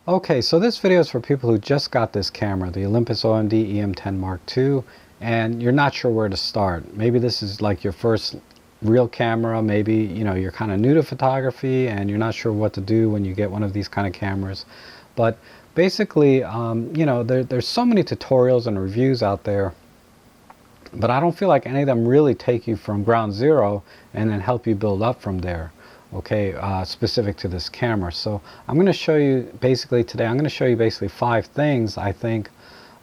Okay, so this video is for people who just got this camera, the Olympus OMD E-M10 Mark II, and you're not sure where to start. Maybe this is like your first real camera. Maybe, you're kind of new to photography and you're not sure what to do when you get one of these kind of cameras. But basically, there's so many tutorials and reviews out there, but I don't feel like any of them really take you from ground zero and then help you build up from there. Okay, specific to this camera. So I'm going to show you basically today, I'm going to show you basically 5 things I think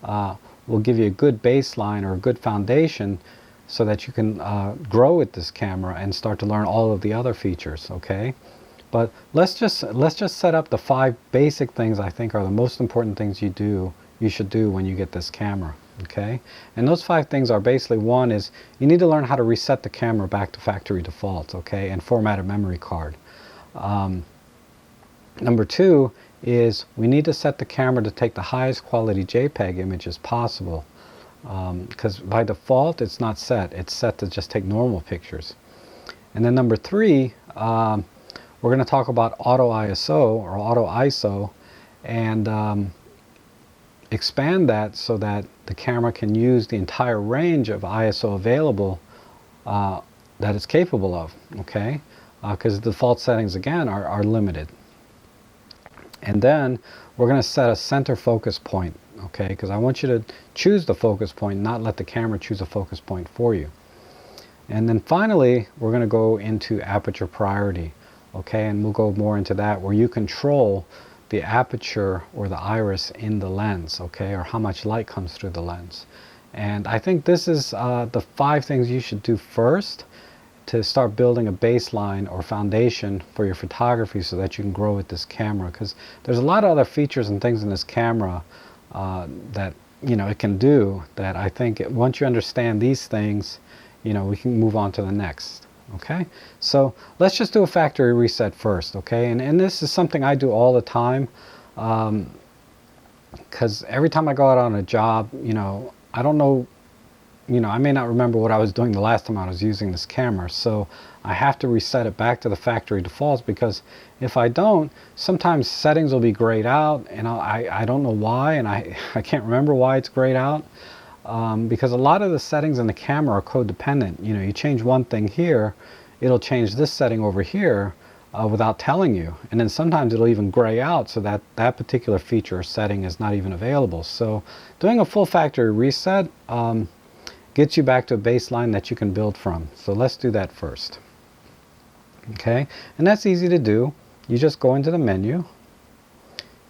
will give you a good baseline or a good foundation so that you can grow with this camera and start to learn all of the other features. Okay, but let's just set up the 5 basic things I think are the most important things you should do when you get this camera. Okay, and those 5 things are basically, one is you need to learn how to reset the camera back to factory default, okay, and format a memory card. Number 2 is we need to set the camera to take the highest quality JPEG images possible, because by default it's not set, it's set to just take normal pictures. And then number 3, we're going to talk about auto ISO or auto ISO, and expand that so that the camera can use the entire range of ISO available that it's capable of, okay? Because the default settings, again, are limited. And then we're going to set a center focus point, okay? Because I want you to choose the focus point, not let the camera choose a focus point for you. And then finally, we're going to go into aperture priority, okay? And we'll go more into that, where you control the aperture or the iris in the lens, okay, or how much light comes through the lens. And I think this is the 5 things you should do first to start building a baseline or foundation for your photography so that you can grow with this camera, because there's a lot of other features and things in this camera that it can do, that I think once you understand these things, we can move on to the next. Okay, so let's just do a factory reset first, okay? And this is something I do all the time, because every time I go out on a job, I don't know, I may not remember what I was doing the last time I was using this camera, so I have to reset it back to the factory defaults, because if I don't, sometimes settings will be grayed out, and I don't know why, and I can't remember why it's grayed out. Because a lot of the settings in the camera are codependent. You change one thing here, it'll change this setting over here without telling you. And then sometimes it'll even gray out so that that particular feature or setting is not even available. So doing a full factory reset gets you back to a baseline that you can build from. So let's do that first. Okay, and that's easy to do. You just go into the menu.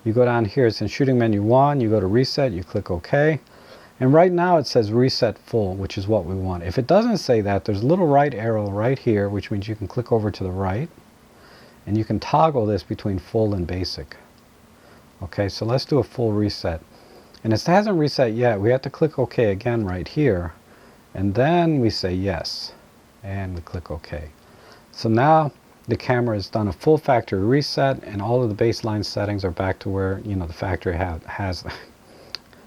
You go down here, it's in shooting menu 1, you go to reset, you click OK. And right now it says reset full, which is what we want. If it doesn't say that, there's a little right arrow right here, which means you can click over to the right, and you can toggle this between full and basic. Okay, so let's do a full reset. And it hasn't reset yet. We have to click OK again right here, and then we say yes, and we click OK. So now the camera has done a full factory reset, and all of the baseline settings are back to where the factory has.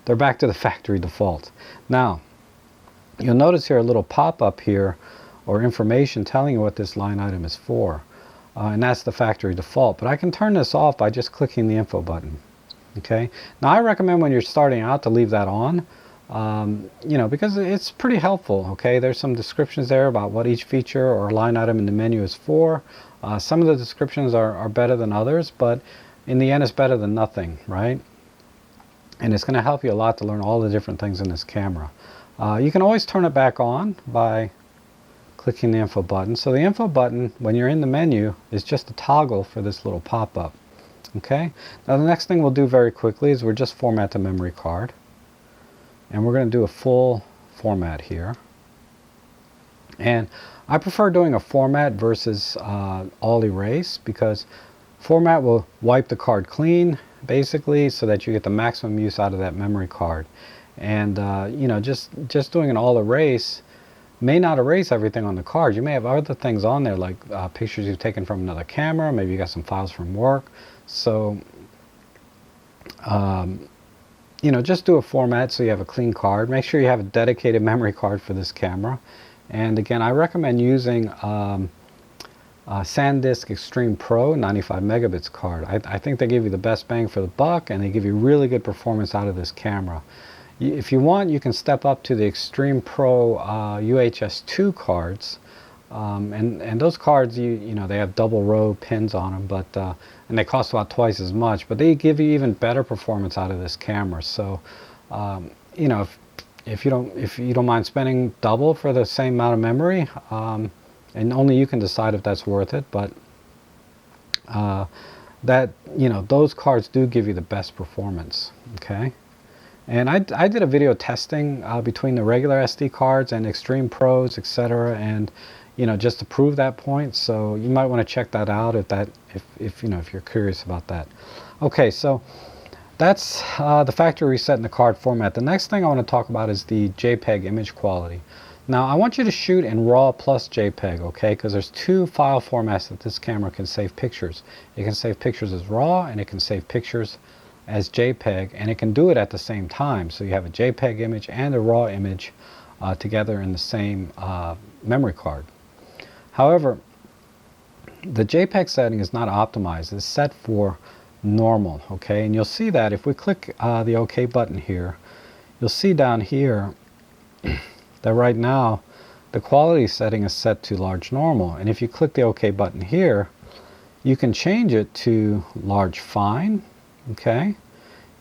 They're back to the factory default. Now, you'll notice here a little pop-up here, or information telling you what this line item is for. And that's the factory default. But I can turn this off by just clicking the info button. Okay. Now, I recommend when you're starting out to leave that on, because it's pretty helpful. Okay. There's some descriptions there about what each feature or line item in the menu is for. Some of the descriptions are better than others, but in the end, it's better than nothing, right? And it's going to help you a lot to learn all the different things in this camera. You can always turn it back on by clicking the info button. So the info button, when you're in the menu, is just a toggle for this little pop-up. Okay? Now the next thing we'll do very quickly is we'll just format the memory card. And we're going to do a full format here. And I prefer doing a format versus all erase, because format will wipe the card clean, basically, so that you get the maximum use out of that memory card. And just doing an all erase may not erase everything on the card. You may have other things on there, like pictures you've taken from another camera. Maybe you got some files from work. So just do a format so you have a clean card. Make sure you have a dedicated memory card for this camera. And again, I recommend using SanDisk Extreme Pro 95 megabits card. I think they give you the best bang for the buck, and they give you really good performance out of this camera. If you want, you can step up to the Extreme Pro UHS-2 cards, and those cards, you know, they have double row pins on them, but and they cost about twice as much, but they give you even better performance out of this camera. So you know, if you don't mind spending double for the same amount of memory, and only you can decide if that's worth it, but that, you know, those cards do give you the best performance. Okay, and I did a video testing between the regular SD cards and Extreme Pros, etc., and you know, just to prove that point. So you might want to check that out if you know, if you're curious about that. Okay, so that's the factory reset in the card format. The next thing I want to talk about is the JPEG image quality. Now I want you to shoot in RAW plus JPEG, okay? Because there's two file formats that this camera can save pictures. It can save pictures as RAW, and it can save pictures as JPEG, and it can do it at the same time. So you have a JPEG image and a RAW image together in the same memory card. However, the JPEG setting is not optimized. It's set for normal, okay? And you'll see that if we click the OK button here, you'll see down here that right now the quality setting is set to large normal, and if you click the OK button here, you can change it to large fine, okay?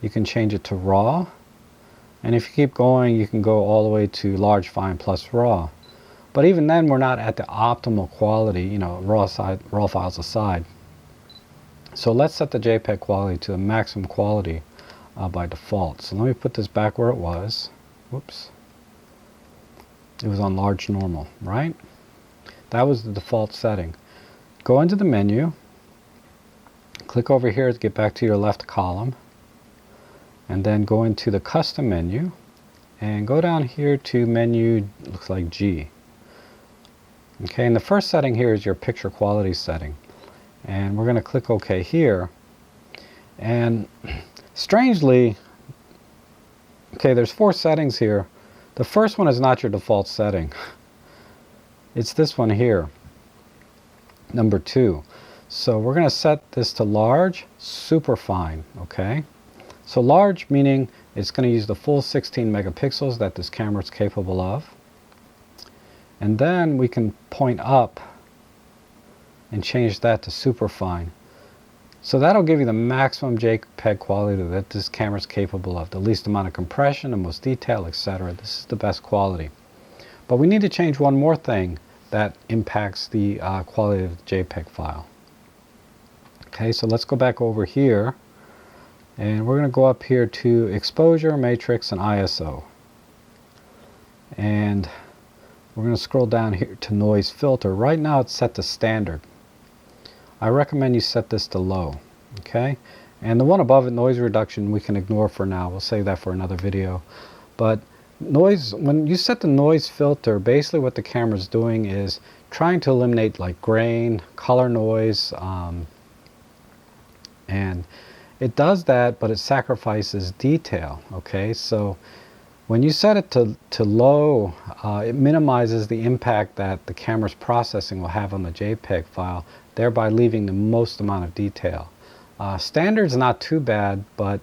You can change it to raw, and if you keep going, you can go all the way to large fine plus raw. But even then, we're not at the optimal quality, you know, raw files aside. So let's set the JPEG quality to the maximum quality by default. So let me put this back where it was. Whoops. It was on large normal, right? That was the default setting. Go into the menu, click over here to get back to your left column, and then go into the custom menu and go down here to menu, looks like G. Okay, and the first setting here is your picture quality setting, and we're going to click OK here. And strangely, okay, there's 4 settings here. The first one is not your default setting. It's this one here, number 2. So we're going to set this to large, super fine, okay? So large meaning it's going to use the full 16 megapixels that this camera is capable of. And then we can point up and change that to super fine. So that'll give you the maximum JPEG quality that this camera is capable of, the least amount of compression, the most detail, etc. This is the best quality. But we need to change one more thing that impacts the quality of the JPEG file. Okay, so let's go back over here, and we're going to go up here to exposure, matrix, and ISO. And we're going to scroll down here to noise filter. Right now it's set to standard. I recommend you set this to low, okay? And the one above it, noise reduction, we can ignore for now. We'll save that for another video. But noise, when you set the noise filter, basically what the camera is doing is trying to eliminate like grain, color noise, and it does that, but it sacrifices detail, okay? So when you set it to low, it minimizes the impact that the camera's processing will have on the JPEG file, thereby leaving the most amount of detail. Standard's not too bad, but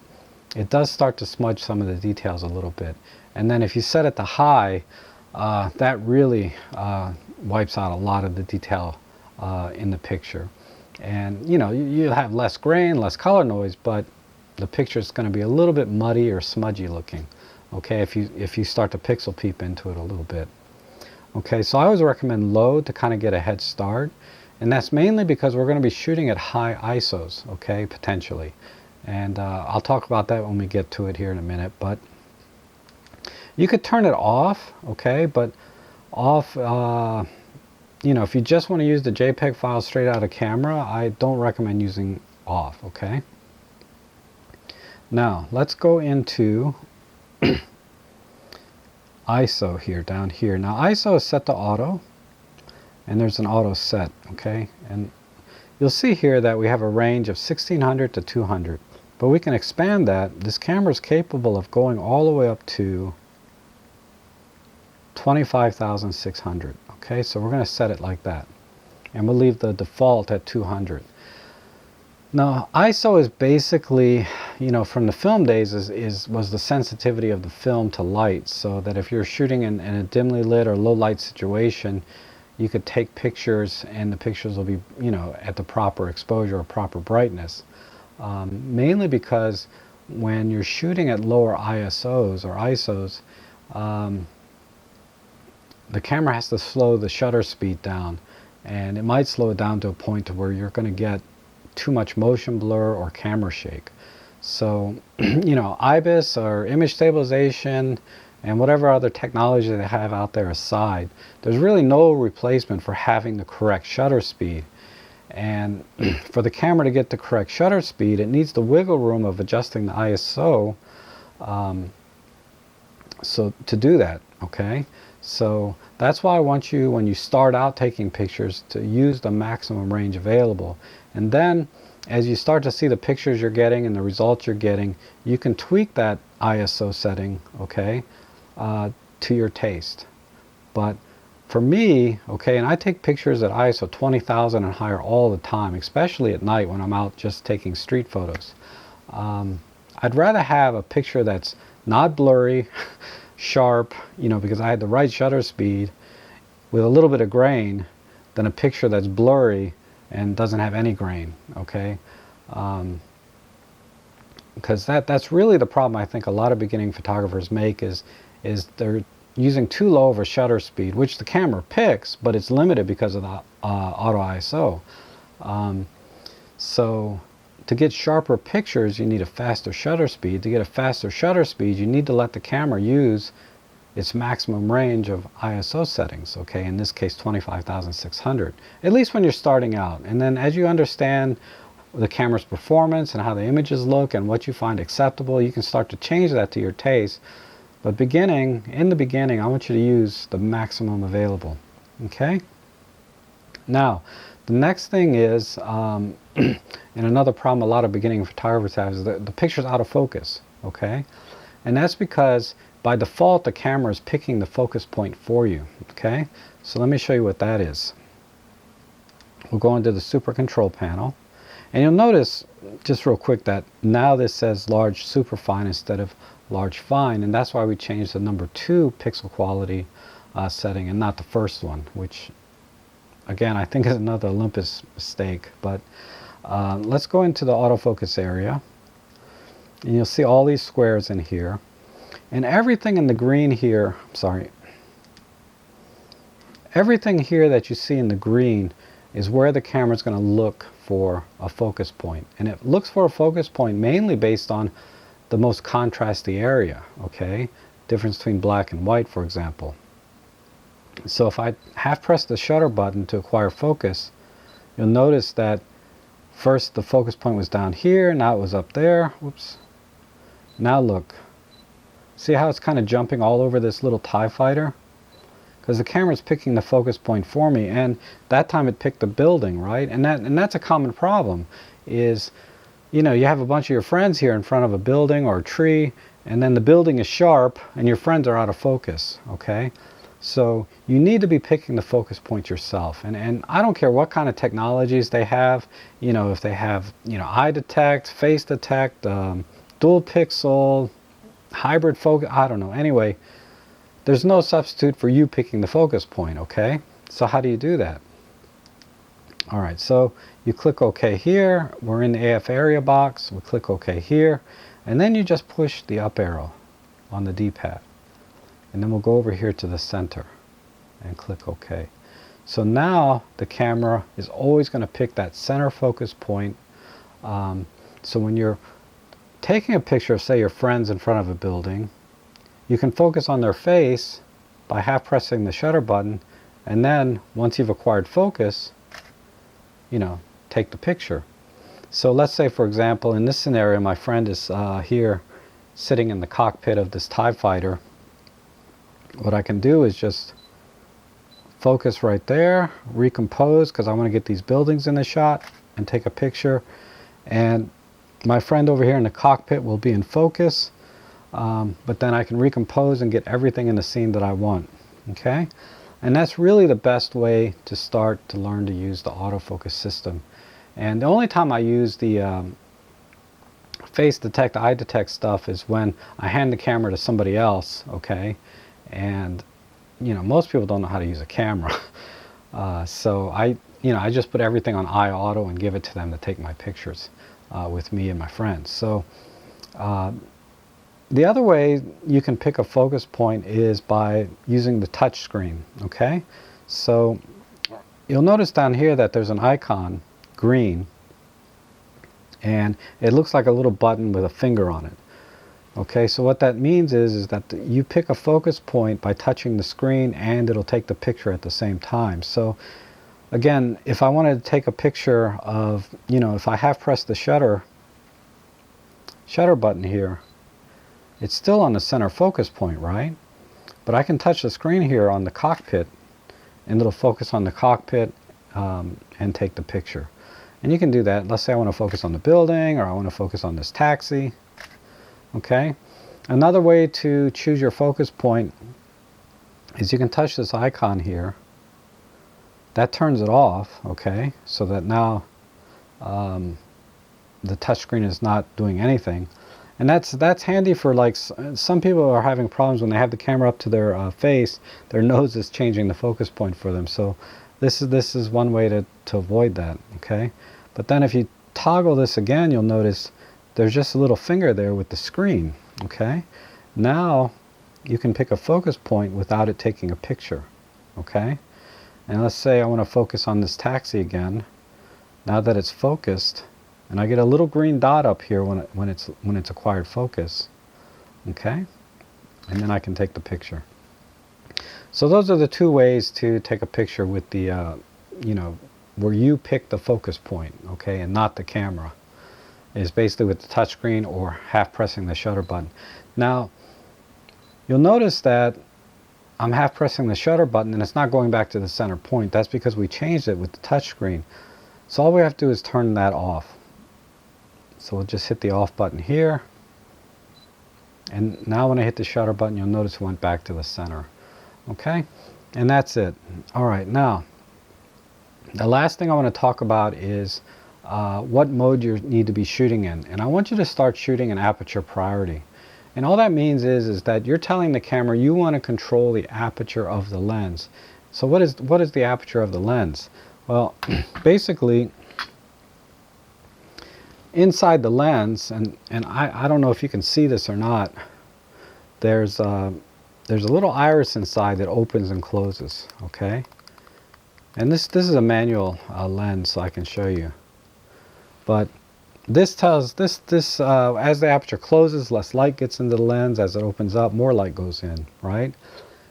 it does start to smudge some of the details a little bit. And then if you set it to high, that really wipes out a lot of the detail in the picture. And you know, you'll have less grain, less color noise, but the picture is going to be a little bit muddy or smudgy looking. Okay, if you start to pixel peep into it a little bit. Okay, so I always recommend low to kind of get a head start, and that's mainly because we're going to be shooting at high ISOs, okay, potentially. And I'll talk about that when we get to it here in a minute. But you could turn it off, okay, but off, you know, if you just want to use the JPEG file straight out of camera, I don't recommend using off, okay? Now, let's go into ISO here, down here. Now, ISO is set to auto, and there's an auto set, okay? And you'll see here that we have a range of 1600 to 200, but we can expand that. This camera is capable of going all the way up to 25,600. Okay, so we're going to set it like that. and we'll leave the default at 200. Now, ISO is basically, you know, from the film days was the sensitivity of the film to light, so that if you're shooting in a dimly lit or low light situation, you could take pictures and the pictures will be, you know, at the proper exposure or proper brightness. Mainly because when you're shooting at lower ISOs or ISOs, the camera has to slow the shutter speed down, and it might slow it down to a point to where you're going to get too much motion blur or camera shake. So, you know, IBIS or image stabilization and whatever other technology they have out there aside, there's really no replacement for having the correct shutter speed. And for the camera to get the correct shutter speed, it needs the wiggle room of adjusting the ISO. So to do that, okay? So that's why I want you, when you start out taking pictures, to use the maximum range available. And then as you start to see the pictures you're getting and the results you're getting, you can tweak that ISO setting, okay, to your taste. But for me, okay, and I take pictures at ISO 20,000 and higher all the time, especially at night when I'm out just taking street photos. I'd rather have a picture that's not blurry, sharp, you know, because I had the right shutter speed with a little bit of grain, than a picture that's blurry and doesn't have any grain, okay? Because that's really the problem I think a lot of beginning photographers make is they're using too low of a shutter speed, which the camera picks, but it's limited because of the auto ISO. So to get sharper pictures, you need a faster shutter speed. To get a faster shutter speed, you need to let the camera use its maximum range of ISO settings, okay? In this case, 25,600, at least when you're starting out. And then as you understand the camera's performance and how the images look and what you find acceptable, you can start to change that to your taste. But in the beginning, I want you to use the maximum available, okay? Now, the next thing is, and another problem a lot of beginning photographers have, is the picture's out of focus, okay? And that's because by default, the camera is picking the focus point for you, okay? So let me show you what that is. We'll go into the Super Control panel, and you'll notice, just real quick, that now this says large superfine instead of large fine, and that's why we changed the number 2 pixel quality setting and not the first one, which again I think is another Olympus mistake. But let's go into the autofocus area, and you'll see all these squares in here, and everything in the green here, everything here that you see in the green is where the camera is going to look for a focus point. And it looks for a focus point mainly based on the most contrasty area, okay? Difference between black and white, for example. So if I half press the shutter button to acquire focus, you'll notice that first the focus point was down here, now it was up there. Whoops. Now look. See how it's kind of jumping all over this little TIE fighter? Because the camera's picking the focus point for me, and that time it picked the building, right? And that's a common problem, is, you know, you have a bunch of your friends here in front of a building or a tree, and then the building is sharp and your friends are out of focus, okay? So you need to be picking the focus point yourself. And I don't care what kind of technologies they have, you know, if they have, you know, eye detect, face detect, dual pixel, hybrid focus, I don't know. Anyway, there's no substitute for you picking the focus point, okay? So how do you do that? All right, so you click OK here. We're in the AF area box. We click OK here. And then you just push the up arrow on the D-pad. And then we'll go over here to the center and click OK. So now the camera is always going to pick that center focus point. So when you're taking a picture of, say, your friends in front of a building, you can focus on their face by half pressing the shutter button, and then once you've acquired focus, you know, take the picture. So let's say, for example, in this scenario, my friend is here sitting in the cockpit of this TIE fighter. What I can do is just focus right there, recompose, because I want to get these buildings in the shot, and take a picture. And my friend over here in the cockpit will be in focus, but then I can recompose and get everything in the scene that I want. Okay? And that's really the best way to start to learn to use the autofocus system. And the only time I use the face detect, eye detect stuff is when I hand the camera to somebody else, okay? And, you know, most people don't know how to use a camera. So I just put everything on eye auto and give it to them to take my pictures with me and my friends. So the other way you can pick a focus point is by using the touch screen, okay? So you'll notice down here that there's an icon, green, and it looks like a little button with a finger on it. Okay, so what that means is that you pick a focus point by touching the screen and it'll take the picture at the same time. So again, if I wanted to take a picture of, you know, if I have pressed the shutter button here, it's still on the center focus point, right? But I can touch the screen here on the cockpit and it'll focus on the cockpit and take the picture. And you can do that. Let's say I want to focus on the building, or I want to focus on this taxi. Okay. Another way to choose your focus point is you can touch this icon here. That turns it off, okay, so that now the touch screen is not doing anything. And that's handy for, like, some people are having problems when they have the camera up to their face, their nose is changing the focus point for them. So this is one way to avoid that, okay? But then if you toggle this again, you'll notice there's just a little finger there with the screen, okay? Now you can pick a focus point without it taking a picture, okay? And let's say I want to focus on this taxi again. Now that it's focused, and I get a little green dot up here when it's acquired focus, okay? And then I can take the picture. So those are the two ways to take a picture with the, you know, where you pick the focus point, okay, and not the camera, is basically with the touch screen or half pressing the shutter button. Now, you'll notice that I'm half pressing the shutter button and it's not going back to the center point. That's because we changed it with the touch screen. So all we have to do is turn that off. So we'll just hit the off button here. And now when I hit the shutter button, you'll notice it went back to the center. Okay? And that's it. All right, now, the last thing I want to talk about is what mode you need to be shooting in. And I want you to start shooting in aperture priority. And all that means is that you're telling the camera you want to control the aperture of the lens. So what is the aperture of the lens? Well, basically, inside the lens, and I don't know if you can see this or not, there's a little iris inside that opens and closes, okay? And this is a manual lens, so I can show you. But this tells as the aperture closes, less light gets into the lens. As it opens up, more light goes in, right?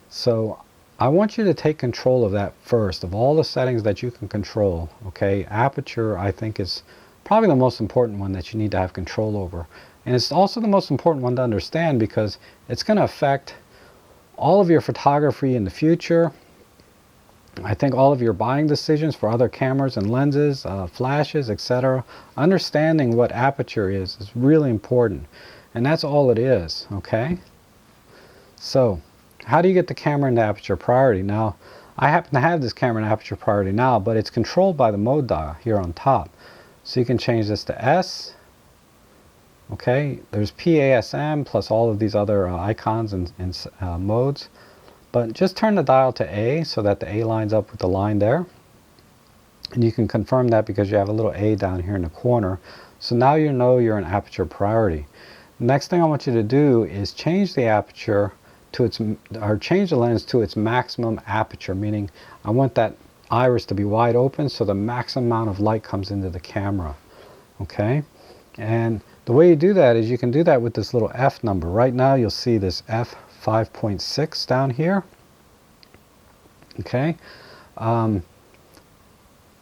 So I want you to take control of that first, of all the settings that you can control, okay? Aperture, I think, is probably the most important one that you need to have control over. And it's also the most important one to understand because it's going to affect all of your photography in the future. I think all of your buying decisions for other cameras and lenses, flashes, etc. Understanding what aperture is really important. And that's all it is, okay? So, how do you get the camera into aperture priority? Now, I happen to have this camera in aperture priority now, but it's controlled by the mode dial here on top. So you can change this to S. Okay, there's PASM plus all of these other icons and modes. But just turn the dial to A so that the A lines up with the line there. And you can confirm that because you have a little A down here in the corner. So now you know you're in aperture priority. The next thing I want you to do is change the aperture to change the lens to its maximum aperture, meaning I want that iris to be wide open so the maximum amount of light comes into the camera. Okay? And the way you do that is you can do that with this little F number. Right now you'll see this F 5.6 down here. Okay,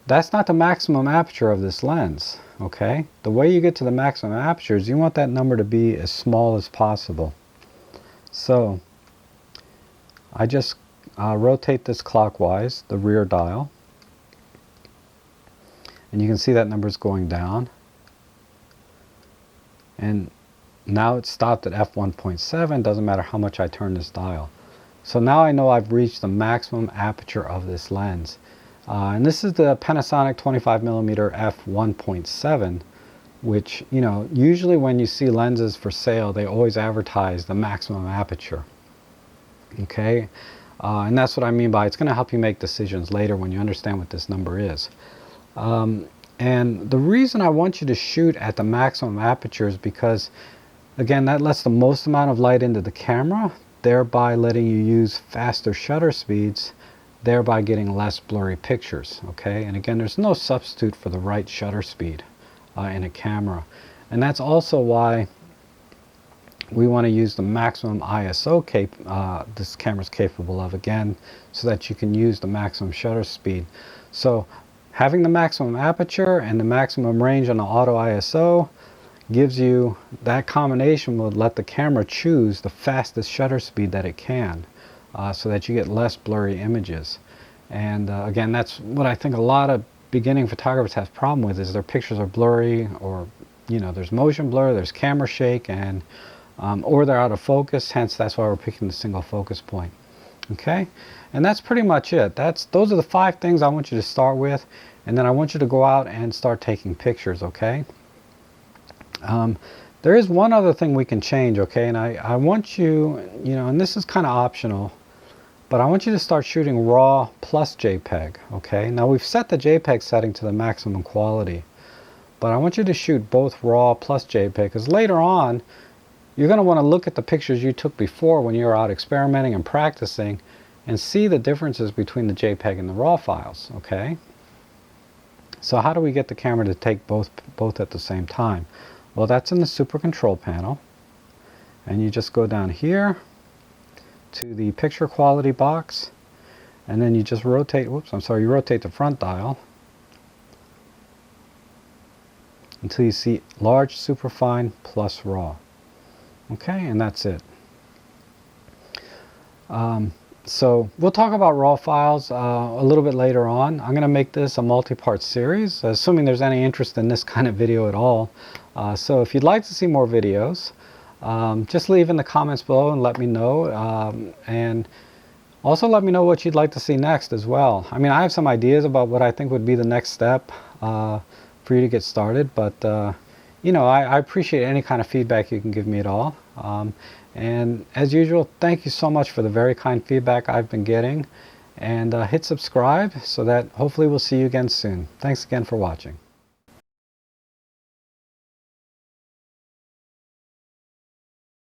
that's not the maximum aperture of this lens. Okay, the way you get to the maximum aperture is you want that number to be as small as possible. So I just rotate this clockwise, the rear dial, and you can see that number is going down. And now it's stopped at f1.7, doesn't matter how much I turn this dial. So now I know I've reached the maximum aperture of this lens. And this is the Panasonic 25mm f1.7, which, you know, usually when you see lenses for sale, they always advertise the maximum aperture. Okay, and that's what I mean by it's going to help you make decisions later when you understand what this number is. And the reason I want you to shoot at the maximum aperture is because, again, that lets the most amount of light into the camera, thereby letting you use faster shutter speeds, thereby getting less blurry pictures. Okay, and again, there's no substitute for the right shutter speed in a camera. And that's also why we want to use the maximum ISO this camera is capable of, again, so that you can use the maximum shutter speed. So having the maximum aperture and the maximum range on the auto ISO gives you, that combination will let the camera choose the fastest shutter speed that it can, so that you get less blurry images. And again, that's what I think a lot of beginning photographers have problem with, is their pictures are blurry, or, you know, there's motion blur, there's camera shake, and or they're out of focus. Hence, that's why we're picking the single focus point. Okay, and that's pretty much it. Those are the 5 things I want you to start with, and then I want you to go out and start taking pictures. Okay. There is one other thing we can change. Okay, and I want you, you know, and this is kind of optional, but I want you to start shooting RAW plus JPEG. Okay, now we've set the JPEG setting to the maximum quality, but I want you to shoot both RAW plus JPEG, because later on you're going to want to look at the pictures you took before when you were out experimenting and practicing, and see the differences between the JPEG and the RAW files. Okay, so how do we get the camera to take both at the same time? Well, that's in the Super Control panel, and you just go down here to the picture quality box, and then you just rotate, you rotate the front dial until you see large, superfine, plus RAW. Okay, and that's it. So we'll talk about RAW files a little bit later on. I'm going to make this a multi-part series, assuming there's any interest in this kind of video at all. So if you'd like to see more videos, just leave in the comments below and let me know. And also let me know what you'd like to see next as well. I mean, I have some ideas about what I think would be the next step for you to get started, but you know, I appreciate any kind of feedback you can give me at all. And as usual, thank you so much for the very kind feedback I've been getting. And hit subscribe so that hopefully we'll see you again soon. Thanks again for watching.